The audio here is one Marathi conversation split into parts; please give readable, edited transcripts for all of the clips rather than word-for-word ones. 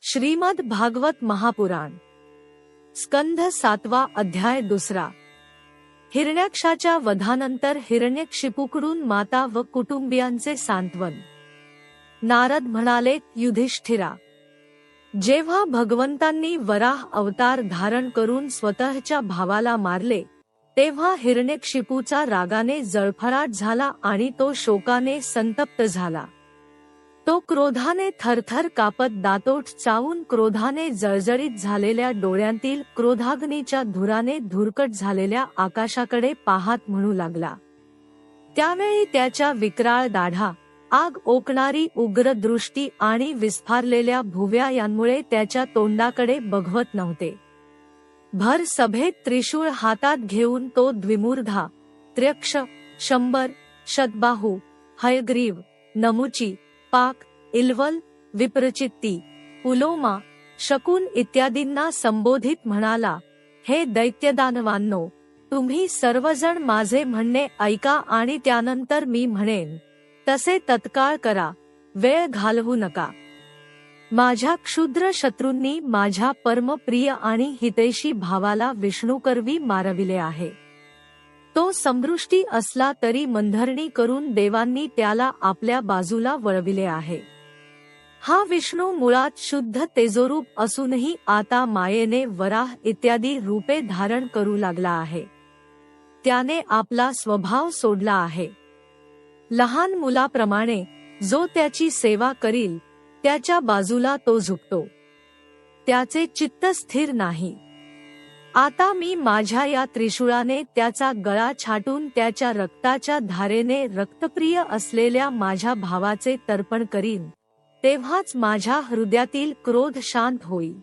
श्रीमद भागवत महापुराण स्कंध 7 अध्याय 2। हिरण्याक्षाच्या वधानंतर हिरण्यक्षिपूकडून माता व कुटुंबियांचे सांत्वन। नारद म्हणाले, युधिष्ठिरा, जेव्हा भगवंतांनी वराह अवतार धारण करून स्वतःच्या भावाला मारले, तेव्हा हिरण्यक्षिपूचा रागाने जळफळाट झाला आणि तो शोकाने संतप्त झाला। तो क्रोधाने थरथर कापत दातोट चावून क्रोधाने जळजळीत झालेल्या डोळ्यांतील क्रोधाग्नीच्या धुराने धुरकट झालेल्या आकाशाकडे पाहत म्हणू लागला। त्यावेळी त्याच्या विक्राळ दाढा, आग ओकणारी उग्र दृष्टी आणि विस्फारलेल्या भुवया यांमुळे त्याच्या तोंडाकडे बघवत नव्हते। भर सभेत त्रिशूळ हातात घेऊन तो द्विमूर्धा, त्र्यक्ष, शंबर, शतबाहू, हयग्रीव, नमुची, पाक, इल्वल, विप्रचित्ती, पुलोमा, शकुन इत्यादींना संबोधित म्हणाला, हे दैत्यदानवांनो, तुम्ही सर्वजण माझे म्हणणे ऐका आणि त्यानंतर मी म्हणेन तसे तत्काळ करा, वेळ घालवू नका। माझ्या क्षुद्र शत्रूंनी माझ्या परमप्रिय आणि हितैषी भावाला विष्णुकरवी मारविले आहे। तो समृष्टी असला तरी मंथरणी करून देवांनी त्याला आपल्या बाजूला वळविले आहे। हा विष्णू मुळात शुद्ध तेजोरूप असूनही आता मायेने वराह इत्यादी रूपे धारण करू लागला आहे। त्याने आपला स्वभाव सोडला आहे। लहान मुलाप्रमाणे जो त्याची सेवा करील त्याच्या बाजूला तो झुकतो। त्याचे चित्त स्थिर नाही। आता मी माझ्या या त्रिशूळाने त्याचा गळा छाटून त्याच्या रक्ताच्या धारेने रक्तप्रिय असलेल्या माझ्या भावाचे तर्पण करीन, तेव्हाच माझ्या हृदयातील क्रोध शांत होईल।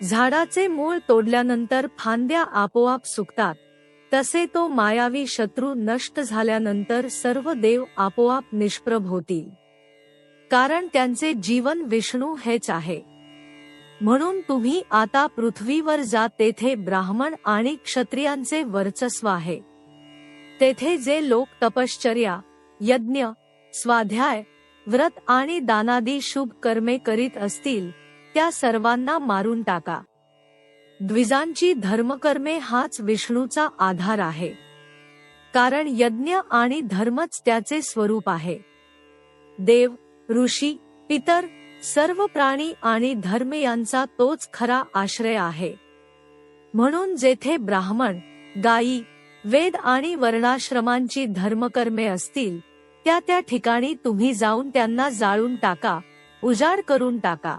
झाडाचे मूळ तोडल्यानंतर फांद्या आपोआप सुकतात, तसे तो मायावी शत्रू नष्ट झाल्यानंतर सर्व देव आपोआप निष्प्रभ होतील, कारण त्यांचे जीवन विष्णू हेच आहे। म्हणून तुम्ही आता पृथ्वीवर जा, तेथे ब्राह्मण आणि क्षत्रियांचे वर्चस्व आहे। तेथे जे लोक तपश्चर्या, यज्ञ, स्वाध्याय, व्रत आणि दानादी शुभ कर्मे करीत असतील त्या सर्वांना मारून टाका। द्विजांची धर्मकर्मे हाच विष्णूचा आधार आहे, कारण यज्ञ आणि धर्मच त्याचे स्वरूप आहे। देव, ऋषी, पितर, सर्व प्राणी आणि धर्म यांचा तोच खरा आश्रय आहे। म्हणून जेथे ब्राह्मण, गायी, वेद आणि वर्णाश्रमांची धर्मकर्मे असतील त्या त्या ठिकाणी तुम्ही जाऊन त्यांना जाळून टाका, उजाड करून टाका।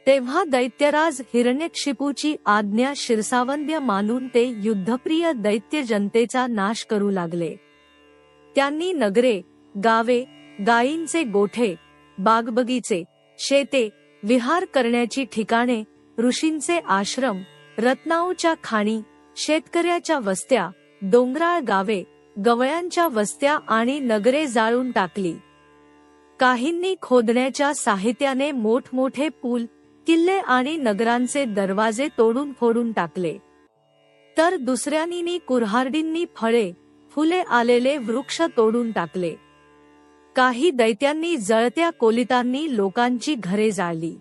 तेव्हा दैत्यराज हिरण्यक्षिपूची आज्ञा शिरसावंद्य मानून ते युद्धप्रिय दैत्य जनतेचा नाश करू लागले। त्यांनी नगरे, गावे, गायींचे गोठे, बागबगीचे, शेते, विहार करण्याची ठिकाणे, ऋषींचे आश्रम, रत्नाऊच्या खाणी, शेतकऱ्याच्या वस्त्या, डोंगराळ गावे, गवळ्यांच्या वस्त्या आणि नगरे जाळून टाकली। काहींनी खोदण्याच्या साहित्याने मोठमोठे पूल, किल्ले आणि नगरांचे दरवाजे तोडून फोडून टाकले, तर दुसऱ्यांनी कुऱ्हाडींनी फळे, फुले आलेले वृक्ष तोडून टाकले। काही दैत्यांनी जळत्या कोलितांनी लोकांची घरे जाळली।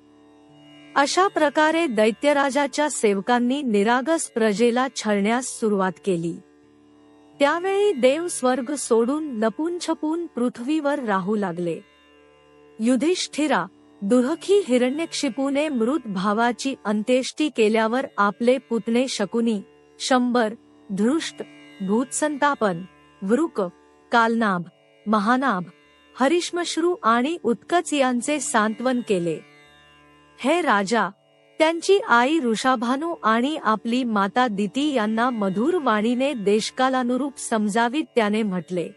अशा प्रकारे दैत्यराजाच्या सेवकांनी निरागस प्रजेला छळण्यास सुरुवात केली। त्यावेळी देव स्वर्ग सोडून लपून छपून पृथ्वीवर राहू लागले। युधिष्ठिरा, दुःखी हिरण्यक्षिपूने मृत भावाची अंत्येष्टी केल्यावर आपले पुतणे शकुनी, शंबर, धृष्ट, भूतसंतापन, वृक, कालनाभ, महानाभ, हरिश्मश्रू आणि उत्कच यांचे सांत्वन केले। हे राजा, त्यांची आई ऋषाभानू आणि आपली माता दिती यांना मधुर वाणीने देशकालानुरूप समजावीत त्याने म्हटले।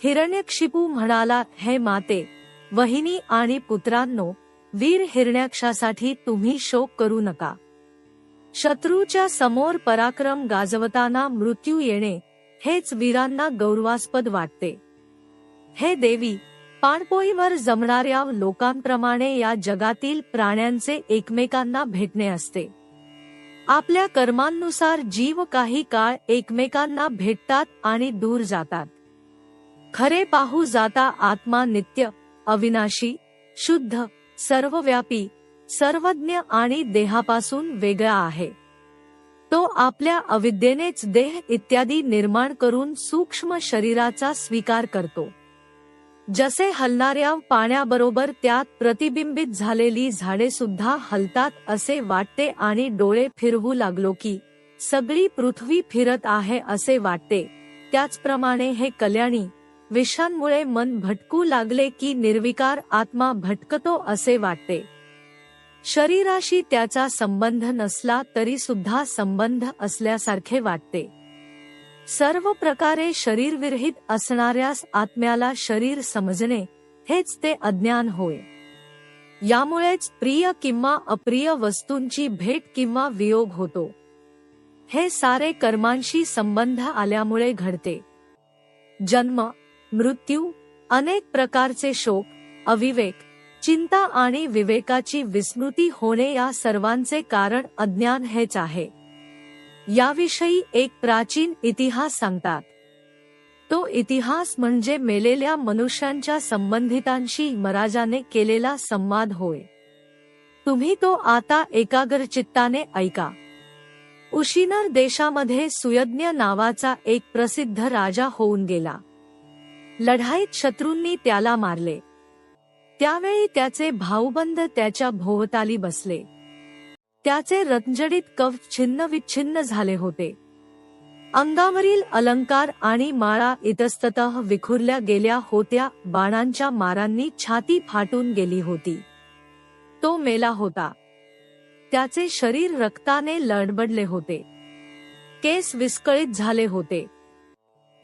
हिरण्यक्षिपू म्हणाला, हे माते, वहिनी आणि पुत्रांनो, वीर हिरण्याक्षासाठी तुम्ही शोक करू नका। शत्रूच्या समोर पराक्रम गाजवताना मृत्यू येणे हेच वीरांना गौरवास्पद वाटते। हे देवी, पाणपोईवर जमणाऱ्या लोकांप्रमाणे या जगातील प्राण्यांचे एकमेकांना भेटणे असते। आपल्या कर्मांनुसार जीव काही काळ एकमेकांना भेटतात आणि दूर जातात। खरे पाहू जाता आत्मा नित्य, अविनाशी, शुद्ध, सर्वव्यापी, सर्वज्ञ आणि देहापासून वेगळा आहे. तो आपल्या अविद्येनेच देह इत्यादी निर्माण करून सूक्ष्म शरीराचा स्वीकार करतो. जसे हलणाऱ्या पाण्याबरोबर त्यात प्रतिबिंबित झालेली झाडे सुद्धा हलतात असे वाटते आणि डोळे फिरवू लागलो की सगळी पृथ्वी फिरत आहे असे वाटते, त्याचप्रमाणे हे कल्याणी विषांमुळे मन भटकू लागले की निर्विकार आत्मा भटकतो असे वाटते. शरीराशी त्याचा संबंध नसला तरी सुद्धा संबंध असल्यासारखे वाटते. सर्व प्रकारे शरीरविरहित असणाऱ्यास आत्म्याला शरीर समजणे हेच ते अज्ञान होय. यामुळेच प्रिय किंवा अप्रिय वस्तूंची भेट किंवा वियोग होतो. हे सारे कर्मांशी संबंध आल्यामुळे घडते. जन्म, मृत्यू, अनेक प्रकारचे शोक, अविवेक, चिंता आणि विवेकाची विस्मृती होणे या सर्वांचे कारण अज्ञान हेच आहे. याविषयी एक प्राचीन इतिहास सांगतात. तो इतिहास म्हणजे मेलेल्या मनुष्यांच्या संबंधितांशी महाराजाने केलेला संवाद होय. तुम्ही तो आता एकाग्रचित्ताने ऐका. उशिनर देशामध्ये सुयज्ञ नावाचा एक प्रसिद्ध राजा होऊन गेला. लढाईत शत्रूंनी त्याला मारले. त्यावेळी त्याचे भाऊबंद त्याच्या भोवताली बसले. त्याचे रत्नजडित कवच छिन्नविच्छिन्न झाले होते. अंगावरील अलंकार आणि माळा इतस्ततः विखुरल्या गेल्या होत्या. बाणांच्या मारांनी छाती फाटून गेली होती. तो मेला होता. त्याचे शरीर रक्ताने लडबडले होते. केस विस्कळीत झाले होते.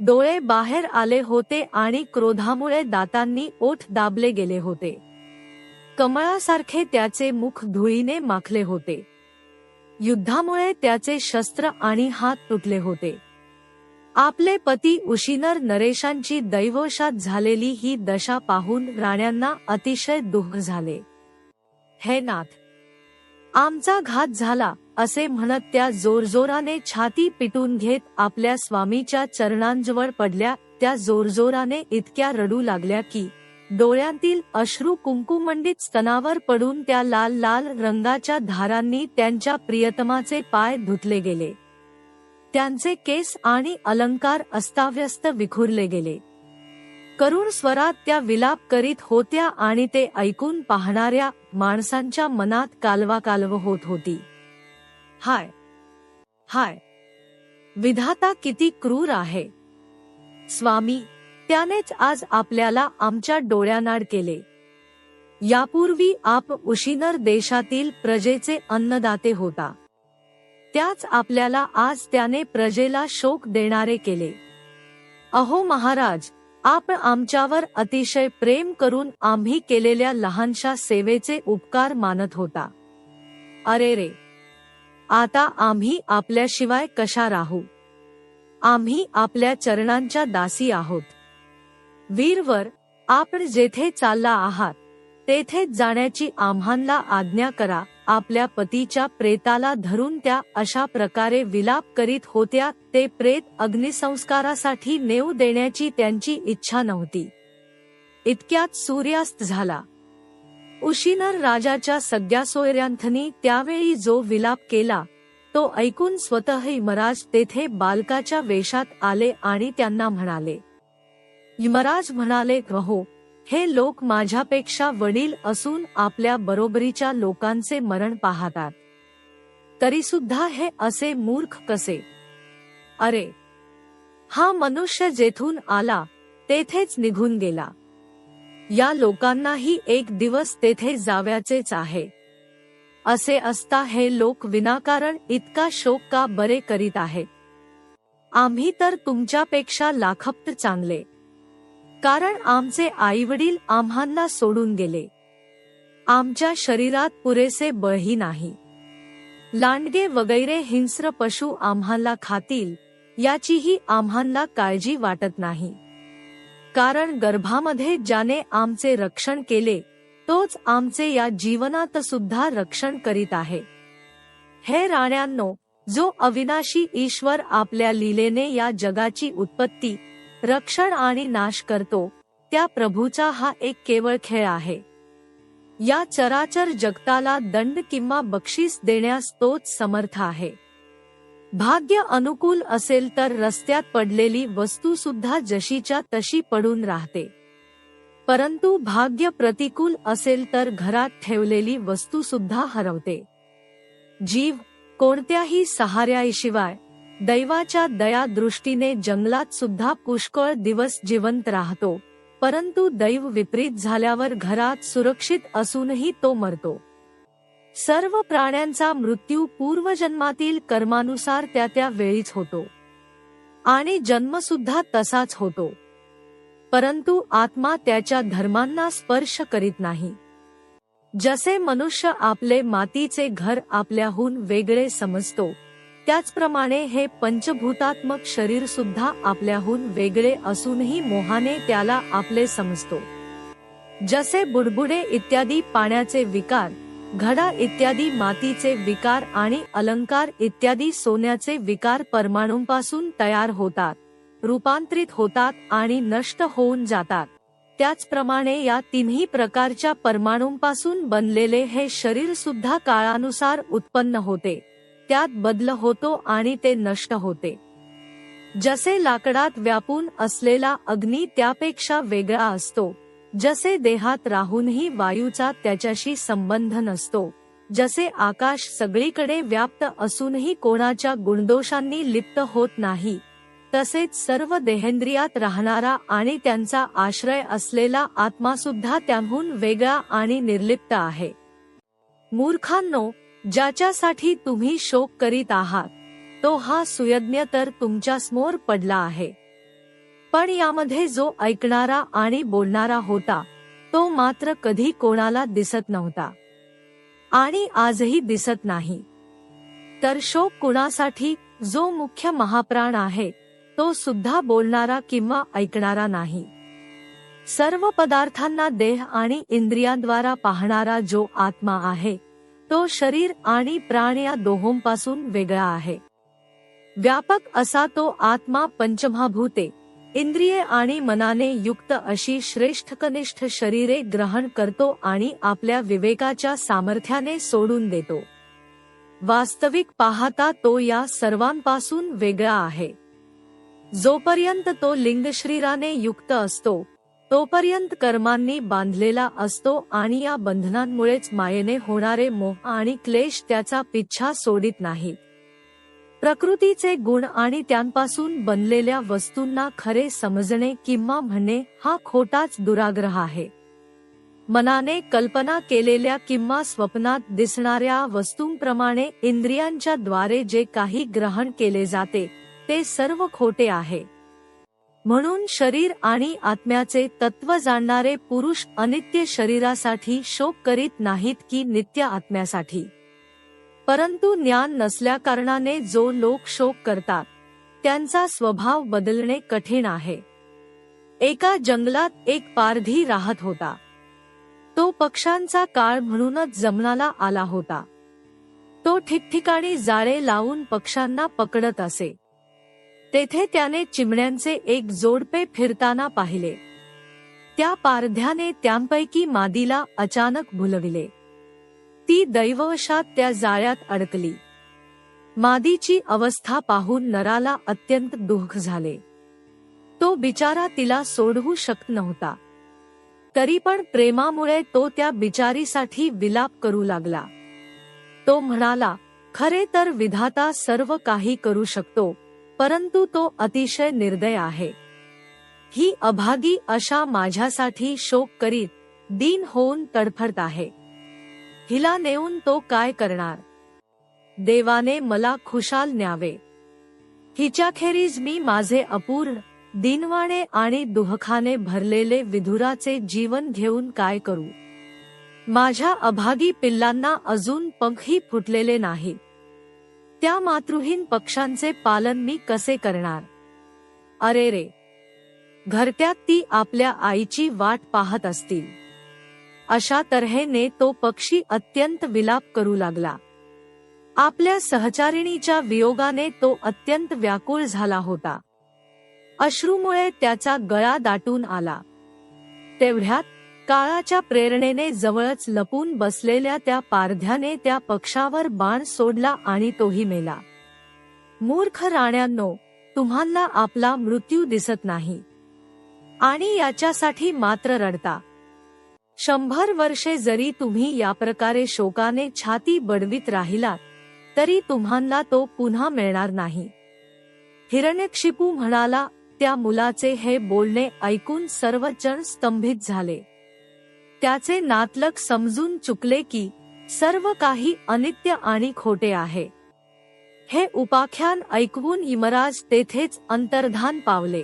डोळे बाहेर आले होते आणि क्रोधामुळे दातांनी ओठ दाबले गेले होते. कमळासारखे त्याचे मुख धुळीने माखले होते. युद्धामुळे त्याचे शस्त्र आणि हात तुटले होते. आपले पती उशिनर नरेशांची दैववशात झालेली ही दशा पाहून राण्यांना अतिशय दुःख झाले. हे नाथ, आमचा घात झाला असे म्हणत त्या जोरजोराने छाती पिटून घेत आपल्या स्वामीच्या चरणांजवळ पडल्या. त्या जोरजोराने इतक्या रडू लागल्या की डोळ्यांतील अश्रू कुंकुमंडित स्तनावर पडून त्या लाल लाल रंगाच्या धारांनी त्यांच्या प्रियतमाचे पाय धुतले गेले. त्यांचे केस आणि अलंकार अस्ताव्यस्त विखुरले गेले. करुण स्वरात त्या विलाप करीत होत्या आणि ते ऐकून पाहणाऱ्या माणसांच्या मनात कालवाकालव होत होती. हाय हाय, विधाता किती क्रूर आहे. स्वामी, त्यानेच आज आपल्याला आमच्या डोळ्यानाड केले. यापूर्वी आप उशिनर देशातील प्रजेचे अन्नदाते होता. त्याच आपल्याला आज त्याने प्रजेला शोक देणारे केले. अहो महाराज, आप आमच्यावर अतिशय प्रेम करून आम्ही केलेल्या लहानशा सेवेचे उपकार मानत होता. अरे रे, आता आम्ही आपल्याशिवाय कशा राहू. आम्ही आपल्या चरणांच्या दासी आहोत. वीरवर, आपण जेथे चालला आहात तेथे जाण्याची आम्हाला आज्ञा करा. आपल्या पतीच्या प्रेताला धरून त्या अशा प्रकारे विलाप करीत होत्या. ते प्रेत अग्निसंस्कारासाठी नेऊ देण्याची त्यांची इच्छा नव्हती. इतक्यात सूर्यास्त झाला. उशिनर राजाच्या सगळ्या सोयऱ्यांनी त्यावेळी जो विलाप केला तो ऐकून स्वतःही यमराज तेथे बालकाच्या वेशात आले आणि त्यांना म्हणाले. यमराज म्हणाले, हो, हे लोक माझ्यापेक्षा वडील असून आपल्या बरोबरीच्या लोकांचे मरण पाहतात, तरी सुद्धा हे असे मूर्ख कसे. अरे, हा मनुष्य जेथून आला तेथेच निघून गेला. या लोकांनाही एक दिवस तेथे जाव्याचेच आहे. असे असता हे लोक विनाकारण इतका शोक का बरे करीत आहेत. आम्ही तर तुमच्यापेक्षा लाखपट चांगले, कारण आमचे आईवडील आम्हाला सोडून गेले. आमच्या शरीरात पुरेसे बळही नाही. लांडगे वगैरे हिंस्र पशु आम्हाला खातील याचीही आम्हाला काळजी वाटत नाही. कारण गर्भामध्ये ज्याने आमचे रक्षण केले तोच आमचे या जीवनात सुद्धा रक्षण करीत आहे. हे राण्यांनो, जो अविनाशी ईश्वर आपल्या लीलेने या जगाची उत्पत्ती, रक्षण आणि नाश करतो, त्या प्रभूचा हा एक केवळ खेळ आहे. या चराचर जगताला दंड किंवा बक्षीस देण्यास तोच समर्थ आहे. भाग्य अनुकूल असेल तर रस्त्यात पडलेली वस्तू सुद्धा जशीच्या तशी पडून राहते, परंतु भाग्य प्रतिकूल असेल तर घरात ठेवलेली वस्तू सुद्धा हरवते. जीव कोणत्याही सहाऱ्याशिवाय दैवाच्या दया दृष्टीने जंगलात सुद्धा पुष्कळ दिवस जिवंत राहतो, परंतु दैव विपरीत झाल्यावर घरात सुरक्षित असूनही तो मरतो. सर्व प्राण्यांचा मृत्यू पूर्वजन्मातील कर्मानुसार त्या वेळीच होतो आणि जन्म सुद्धा तसाच होतो, परंतु आत्मा त्याच्या धर्मांना स्पर्श करीत नाही. जसे मनुष्य आपले मातीचे घर आपल्याहून वेगळे समजतो, त्याचप्रमाणे हे पंचभूतात्मक शरीर सुद्धा आपल्याहून वेगळे असूनही मोहाने त्याला आपले समजतो. जसे बुडबुडे इत्यादी पाण्याचे विकार, घडा इत्यादी मातीचे विकार आणि अलंकार इत्यादी सोन्याचे विकार परमाणूंपासून तयार होतात, रूपांतरित होतात आणि नष्ट होऊन जातात, त्याचप्रमाणे या तिन्ही प्रकारच्या परमाणूंपासून बनलेले हे शरीर सुद्धा काळानुसार उत्पन्न होते, त्यात बदल होतो आणि ते नष्ट होते. जसे लाकडात व्यापून असलेला अग्नी त्यापेक्षा वेगळा असतो, जसे देहात राहूनही वायूचा त्याच्याशी संबंध नसतो, जसे आकाश सगळीकडे व्याप्त असूनही कोणाच्या गुणदोषांनी लिप्त होत नाही, तसेच सर्व देहेंद्रियात राहणारा आणि त्यांचा आश्रय असलेला आत्मा सुद्धा त्याहून वेगळा आणि निर्लिप्त आहे. मूर्खांनो, ज्याच्यासाठी तुम्ही शोक करीत आहात तो हा सुयज्ञ तर तुमच्या समोर पडला आहे, पण यामध्ये जो ऐकणारा आणि बोलणारा होता तो मात्र कधी कोणाला दिसत नव्हता आणि आजही दिसत नाही. तर शोक कुणासाठी? जो मुख्य महाप्राण आहे तो सुद्धा बोलणारा किंवा ऐकणारा नाही. सर्व पदार्थांना देह आणि इंद्रियांद्वारा पाहणारा जो आत्मा आहे तो शरीर आणि प्राण या दोहोंपासून वेगळा आहे. व्यापक असा तो आत्मा पंचमहाभूते, इंद्रिये आणि मनाने युक्त अशी श्रेष्ठ कनिष्ठ शरीरे ग्रहण करतो आणि आपल्या विवेकाच्या सामर्थ्याने सोडून देतो. वास्तविक पाहता तो या सर्वांपासून वेगळा आहे. जोपर्यंत तो लिंग शरीराने युक्त असतो तोपर्यंत कर्मांनी बांधलेला असतो आणि या बंधनांमुळेच मायेने होणारे मोह आणि क्लेश त्याचा पिच्छा सोडित नाहीत. प्रकृतीचे गुण आणि त्यांपासून बनलेल्या वस्तूंना खरे समजणे किंवा म्हणणे हा खोटाच दुराग्रह आहे. मनाने कल्पना केलेल्या किंवा स्वप्नात दिसणाऱ्या वस्तूंप्रमाणे इंद्रियांच्या द्वारे जे काही ग्रहण केले जाते ते सर्व खोटे आहे. म्हणून शरीर आणि आत्म्याचे तत्व जाणणारे पुरुष अनित्य शरीरासाठी शोक करीत नाहीत की नित्य आत्म्यासाठी. परंतु ज्ञान नसल्याकारणाने जो लोक शोक करतात त्यांचा स्वभाव बदलणे कठीण आहे. एका जंगलात एक पारधी राहत होता. तो पक्ष्यांचा काळ म्हणूनच जन्माला आला होता. तो ठिकठिकाणी जाळे लावून पक्ष्यांना पकडत असे. तेथे त्याने चिमण्यांचे एक जोडपे फिरताना पाहिले. त्या पारध्याने त्यांपैकी मादीला अचानक भुलविले. ती दैववशात त्या जाळ्यात अडकली. मादीची अवस्था पाहून नराला अत्यंत दुःख झाले. तो बिचारा तिला सोडवू शकत नव्हता. तरी पण प्रेमामुळे तो त्या बिचारीसाठी विलाप करू लागला. तो म्हणाला, खरे तर विधाता सर्व काही करू शकतो, परंतु तो अतिशय निर्दय आहे. ही अभागी अशा माझ्यासाठी शोक करीत दीन होऊन तडफडत आहे. हिला नेऊन तो काय करणार? देवाने मला खुशाल न्यावे. हिच्याखेरीज मी माझे अपूर्ण, दीनवाणे आणि दुःखाने भरलेले विधुराचे जीवन घेऊन काय करू? माझ्या अभागी पिल्लांना अजून पंखही फुटलेले नाहीत. त्या मातृहीन पक्ष्यांचे पालन मी कसे करणार? अरे रे, घरट्यात ती आपल्या आईची वाट पाहत असतील. अशा तऱ्हेने तो पक्षी अत्यंत विलाप करू लागला. आपल्या सहचारिणीच्या वियोगाने तो अत्यंत व्याकुळ झाला होता. अश्रूमुळे त्याचा गळा दाटून आला. तेवढ्यात काळाच्या प्रेरणेने जवळच लपून बसलेल्या त्या पारध्याने त्या पक्षावर बाण सोडला आणि तोही मेला. मूर्ख राण्यांनो, तुम्हाला आपला मृत्यू दिसत नाही आणि याच्यासाठी मात्र रडता. 100 वर्षे जरी तुम्ही याप्रकारे शोकाने छाती बडवीत राहिलात तरी तुम्हाला तो पुन्हा मिळणार नाही. हिरण्यकशिपू म्हणाला. त्या मुलाचे हे बोलणे ऐकून सर्वजण स्तंभित झाले. त्याचे नातलग समजून चुकले की सर्व काही अनित्य आणि खोटे आहे. हे उपाख्यान ऐकवून यमराज तेथेच अंतर्धान पावले.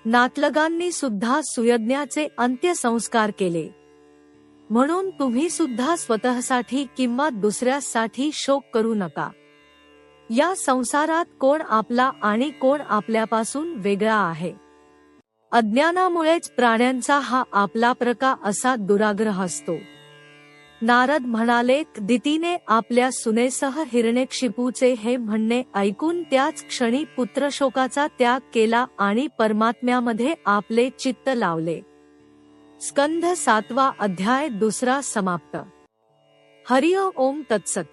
नातलगांनी सुद्धा सुयज्ञाचे अंत्यसंस्कार केले. म्हणून तुम्ही सुद्धा स्वतःसाठी किंवा दुसऱ्यासाठी शोक करू नका. या संसारात कोण आपला आणि कोण आपल्यापासून वेगळा आहे. अज्ञानामुळेच प्राण्यांचा हा आपला प्रकार असा दुराग्रह असतो. नारद म्हणाले. दितीने आपल्या सुनेसह हिरण्यकशिपूचे हे म्हणणे ऐकून त्याच क्षणी पुत्रशोकाचा त्याग केला आणि परमात्म्यामध्ये आपले चित्त लावले. स्कंध 7 अध्याय 2 समाप्त. हरि ओम तत्सत.